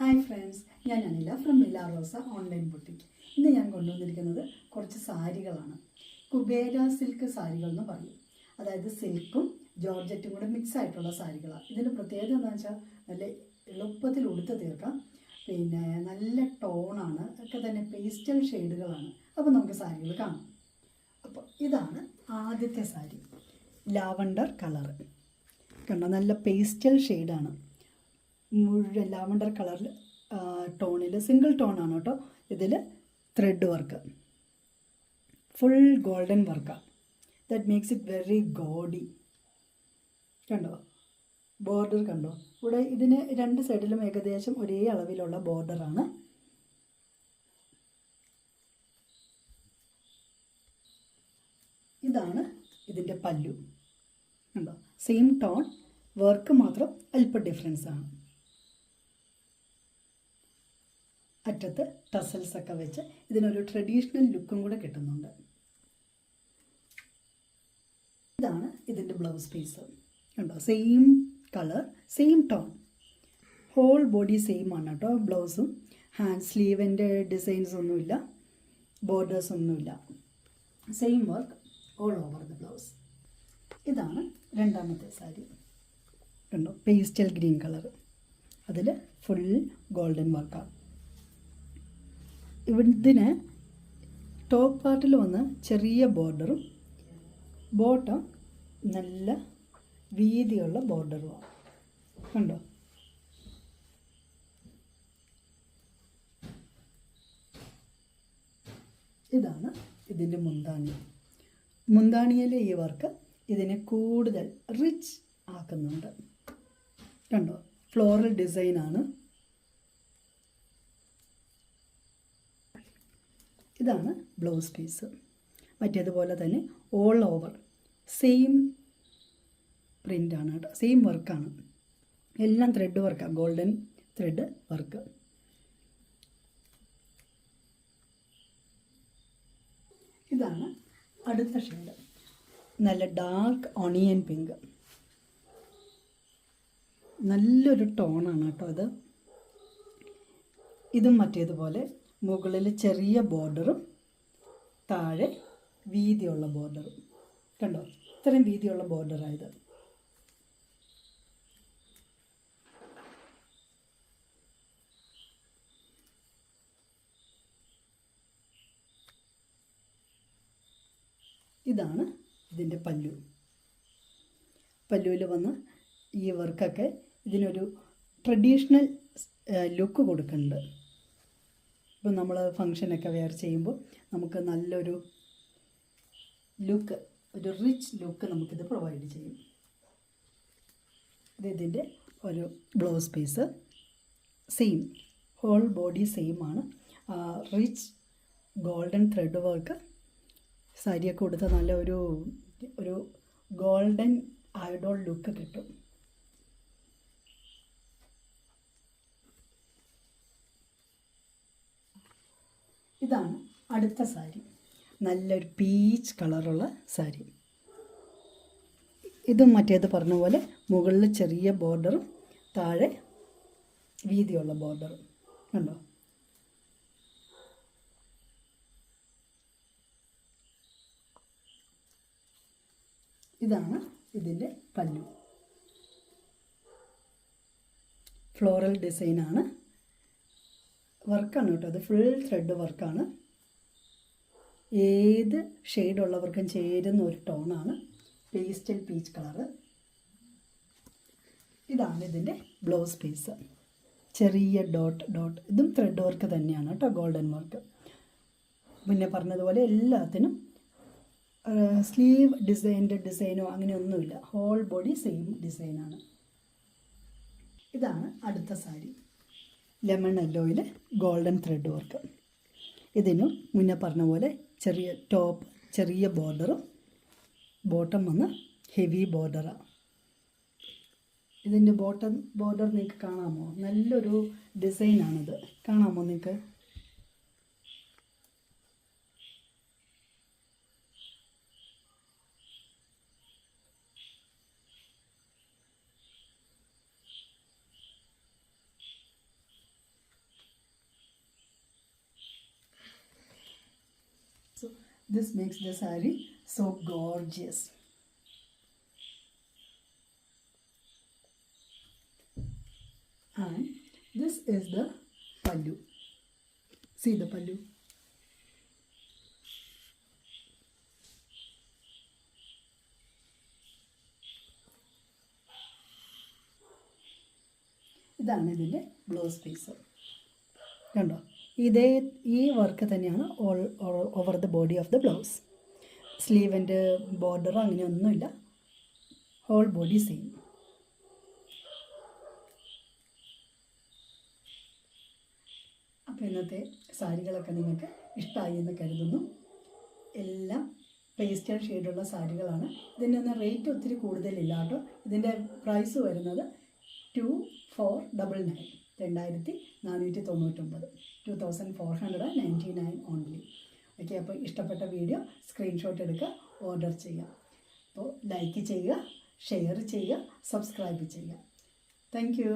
Hi friends, ഞാൻ Anila from Mila Rosa online boutique. ഇന്ന് ഞാൻ കൊണ്ടുവന്നിരിക്കുന്നത് കുറച്ച് സാരികളാണ്. കുബേര സിൽക്ക് സാരികൾ എന്ന് പറയും. അതായത് സിൽക്കും ജോർജറ്റും കൂടെ മിക്സ് ആയിട്ടുള്ള സാരികളാണ്. ഇതിൻ്റെ പ്രത്യേകത എന്താണെന്ന് വെച്ചാൽ നല്ല എളുപ്പത്തിൽ ഉടുത്ത് തീർക്കാം. പിന്നെ നല്ല ടോണാണ്, ഒക്കെ തന്നെ പേസ്റ്റൽ ഷെയ്ഡുകളാണ്. അപ്പോൾ നമുക്ക് സാരികൾ കാണാം. അപ്പോൾ ഇതാണ് ആദ്യത്തെ സാരി, ലാവണ്ടർ കളർ. കണ്ടോ, നല്ല പേസ്റ്റൽ ഷെയ്ഡാണ്. മുഴുവൻ ലാവണ്ടർ കളറിൽ ടോണിൽ സിംഗിൾ ടോണാണ് കേട്ടോ. ഇതിൽ ത്രെഡ് വർക്ക്, ഫുൾ ഗോൾഡൻ വർക്കാണ്. That makes it very gaudy. കണ്ടോ, ബോർഡർ കണ്ടോ. ഇവിടെ ഇതിന് രണ്ട് സൈഡിലും ഏകദേശം ഒരേ അളവിലുള്ള ബോർഡറാണ്. ഇതാണ് ഇതിൻ്റെ പല്ലു. കണ്ടോ, സെയിം ടോൺ, വർക്ക് മാത്രം അല്പം ഡിഫറൻസ് ആണ്. അറ്റത്ത് ടസൽസ് ഒക്കെ വെച്ച് ഇതിനൊരു ട്രഡീഷണൽ ലുക്കും കൂടെ കിട്ടുന്നുണ്ട്. ഇതാണ് ഇതിൻ്റെ ബ്ലൗസ് പീസ്. കണ്ടോ, same colour, same tone, whole body same ആണ് കേട്ടോ. ബ്ലൗസും ഹാൻഡ് സ്ലീവിൻ്റെ ഡിസൈൻസ് ഒന്നുമില്ല, ബോർഡേഴ്സ് ഒന്നുമില്ല, same work all over the blouse. ഇതാണ് രണ്ടാമത്തെ സാരി. കണ്ടോ, പേസ്റ്റൽ ഗ്രീൻ കളർ, അതിൽ ഫുൾ ഗോൾഡൻ വർക്കാണ്. ഇതിന് ടോപ്പ് പാർട്ടിൽ വന്ന് ചെറിയ ബോർഡറും ബോട്ടം നല്ല വീതിയുള്ള ബോർഡറുമാണ്. കണ്ടോ, ഇതാണ് ഇതിൻ്റെ മുന്താണി. മുന്താണിയിലെ ഈ വർക്ക് ഇതിനെ കൂടുതൽ റിച്ച് ആക്കുന്നുണ്ട്. കണ്ടോ, ഫ്ലോറൽ ഡിസൈനാണ്. ഇതാണ് ബ്ലൗസ് പീസ്. മറ്റേതുപോലെ തന്നെ ഓൾ ഓവർ സെയിം പ്രിൻ്റാണ് കേട്ടോ, സെയിം വർക്കാണ്. എല്ലാം ത്രെഡ് വർക്കാണ്, ഗോൾഡൻ ത്രെഡ് വർക്ക്. ഇതാണ് അടുത്ത ഷെയ്ഡ്, നല്ല ഡാർക്ക് ഓണിയൻ പിങ്ക്. നല്ലൊരു ടോണാണ് കേട്ടോ ഇത്. ഇതും മറ്റേതുപോലെ മുകളിൽ ചെറിയ ബോർഡറും താഴെ വീതിയുള്ള ബോർഡറും. കണ്ടോ, ഇത്രയും വീതിയുള്ള ബോർഡറായത്. ഇതാണ് ഇതിൻ്റെ പല്ലു. പല്ലുവിൽ വന്ന് ഈ വർക്കൊക്കെ ഇതിനൊരു ട്രഡീഷണൽ ലുക്ക് കൊടുക്കുന്നുണ്ട്. ഇപ്പോൾ നമ്മൾ ഫങ്ഷനൊക്കെ വെയർ ചെയ്യുമ്പോൾ നമുക്ക് നല്ലൊരു ലുക്ക്, ഒരു റിച്ച് ലുക്ക് നമുക്കിത് പ്രൊവൈഡ് ചെയ്യും. ഇതിൻ്റെ ഒരു blouse piece, same whole body same ആണ്. Rich golden thread work. സാരിയൊക്കെ കൊടുത്ത നല്ല ഒരു ഗോൾഡൻ ഐഡോൾ ലുക്ക് കിട്ടും. ഇതാണ് അടുത്ത സാരി, നല്ലൊരു പീച്ച് കളറുള്ള സാരി. ഇതും മറ്റേത് പറഞ്ഞ പോലെ മുകളിൽ ചെറിയ ബോർഡറും താഴെ വീതിയുള്ള ബോർഡറും. കണ്ടോ, ഇതാണ് ഇതിൻ്റെ പല്ലു. ഫ്ലോറൽ ഡിസൈനാണ്, വർക്കാണ് കേട്ടോ. അത് ഫുൾ ത്രെഡ് വർക്കാണ്. ഏത് ഷെയ്ഡുള്ളവർക്കും ചേരുന്ന ഒരു ടോണാണ്, പേസ്റ്റൽ പീച്ച് കളറ്. ഇതാണ് ഇതിൻ്റെ ബ്ലൗസ് പീസ്, ചെറിയ ഡോട്ട്. ഇതും ത്രെഡ് വർക്ക് തന്നെയാണ് കേട്ടോ, ഗോൾഡൻ വർക്ക്. പിന്നെ പറഞ്ഞതുപോലെ എല്ലാത്തിനും സ്ലീവ് ഡിസൈനോ അങ്ങനെയൊന്നുമില്ല, ഹോൾ ബോഡി സെയിം ഡിസൈനാണ്. ഇതാണ് അടുത്ത സാരി, ലെമൺ യെല്ലോയിൽ ഗോൾഡൻ ത്രെഡ് വർക്ക്. ഇതിനും മുന്നേ പറഞ്ഞ പോലെ ചെറിയ ടോപ്പ്, ചെറിയ ബോർഡറും ബോട്ടം വന്ന് ഹെവി ബോർഡറാണ്. ഇതിൻ്റെ ബോർഡർ നിങ്ങൾക്ക് കാണാമോ? നല്ലൊരു ഡിസൈനാണിത്, കാണാമോ നിങ്ങൾക്ക്? This makes the saree so gorgeous. And this is the pallu. See the pallu. ഇതാണ് ഇതിൻ്റെ ബ്ലൗസ് പീസ്. കണ്ടോ, ഈ വർക്ക് തന്നെയാണ് over the body of the blouse. സ്ലീവിൻ്റെ ബോർഡറോ അങ്ങനെയൊന്നുമില്ല, ഹോൾ ബോഡി സെയിം. അപ്പോൾ ഇന്നത്തെ സാരികളൊക്കെ നിങ്ങൾക്ക് ഇഷ്ടമായി എന്ന് കരുതുന്നു. എല്ലാം പേസ്റ്റൽ ഷെയ്ഡുള്ള സാരികളാണ്. ഇതിൻ്റെ ഒന്നും റേറ്റ് ഒത്തിരി കൂടുതലില്ല കേട്ടോ. ഇതിൻ്റെ പ്രൈസ് വരുന്നത് 2499, 2499, 2499 ഓൺലി. ഓക്കെ, അപ്പോൾ ഇഷ്ടപ്പെട്ട വീഡിയോ സ്ക്രീൻഷോട്ട് എടുക്കുക, ഓർഡർ ചെയ്യുക. അപ്പോൾ ലൈക്ക് ചെയ്യുക, ഷെയർ ചെയ്യുക, സബ്സ്ക്രൈബ് ചെയ്യുക. Thank you.